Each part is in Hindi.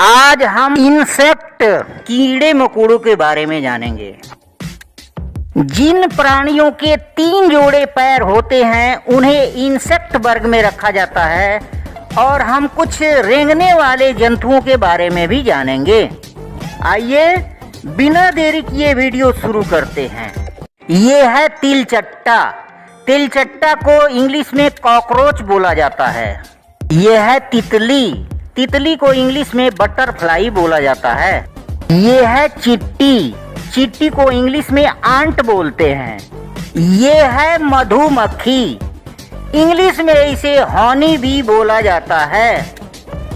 आज हम इंसेक्ट कीड़े मकोड़ों के बारे में जानेंगे। जिन प्राणियों के 3 जोड़े पैर होते हैं उन्हें इंसेक्ट वर्ग में रखा जाता है और हम कुछ रेंगने वाले जंतुओं के बारे में भी जानेंगे। आइए बिना देरी किए वीडियो शुरू करते हैं। ये है तिलचट्टा। तिलचट्टा को इंग्लिश में कॉकरोच बोला जाता है। ये है तितली। तितली को इंग्लिश में बटरफ्लाई बोला जाता है। ये है चिट्टी। चिट्टी को इंग्लिश में आंट बोलते हैं। ये है मधुमक्खी। इंग्लिश में इसे हनी भी बोला जाता है।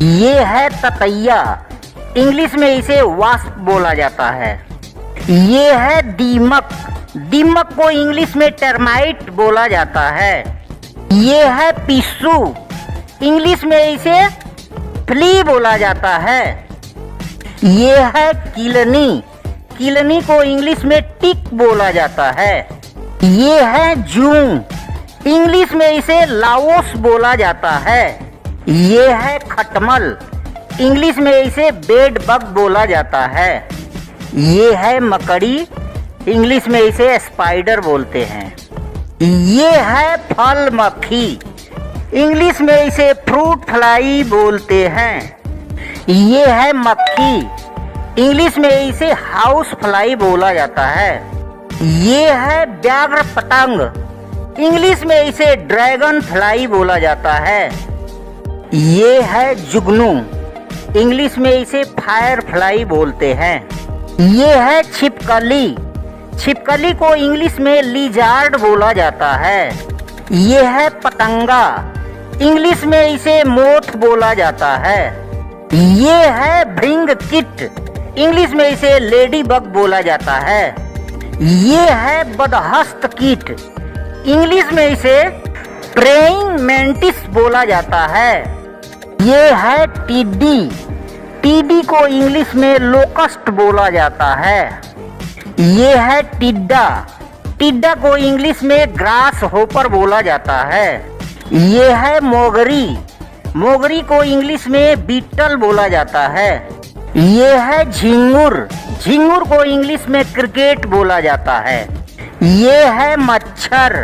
ये है ततैया। इंग्लिश में इसे वास्प बोला जाता है। ये है दीमक। दीमक को इंग्लिश में टर्माइट बोला जाता है। ये है पिस्सू। इंग्लिश में इसे फ्ली बोला जाता है। ये है किलनी। किलनी को इंग्लिश में टिक बोला जाता है। ये है जूं। इंग्लिश में इसे लाओस बोला जाता है। ये है खटमल। इंग्लिश में इसे बेड बग बोला जाता है। ये है मकड़ी। इंग्लिश में इसे स्पाइडर बोलते हैं। ये है फल मक्खी। इंग्लिश में इसे फ्रूट फ्लाई बोलते हैं। ये है मक्खी। इंग्लिश में इसे हाउस फ्लाई बोला जाता है। ये है व्याघ्र पतंग। इंग्लिश में इसे ड्रैगन फ्लाई बोला जाता है। ये है जुगनू। इंग्लिश में इसे फायर फ्लाई बोलते हैं। ये है छिपकली। छिपकली को इंग्लिश में लिजार्ड बोला जाता है। ये है पतंगा। इंग्लिश में इसे मोथ बोला जाता है। ये है भृंग किट। इंग्लिश में इसे लेडी बग बोला जाता है। ये है बदहस्त कीट। इंग्लिश में इसे प्रेइंग मेंटिस बोला जाता है। ये है टिड्डी। टिड्डी को इंग्लिश में लोकस्ट बोला जाता है। ये है टिड्डा। टिड्डा को इंग्लिश में ग्रास होपर बोला जाता है। ये है मोगरी। मोगरी को इंग्लिश में बीटल बोला जाता है। ये है झिंगुर। झिंगुर को इंग्लिश में क्रिकेट बोला जाता है। ये है मच्छर।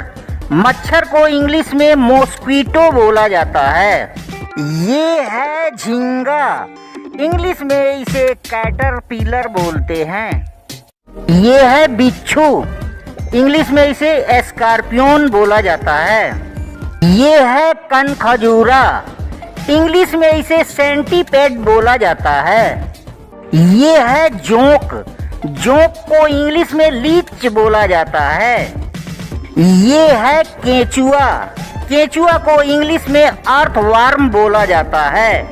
मच्छर को इंग्लिश में मॉस्क्वीटो बोला जाता है। ये है झींगा। इंग्लिश में इसे कैटरपिलर बोलते हैं। ये है बिच्छू। इंग्लिश में इसे एस्कार्पियोन बोला जाता है। ये है कनखजूरा। इंग्लिश में इसे सेंटीपेड बोला जाता है। ये है जोंक। जोंक को इंग्लिश में लीच बोला जाता है। ये है केंचुआ। केंचुआ को इंग्लिश में अर्थवर्म बोला जाता है।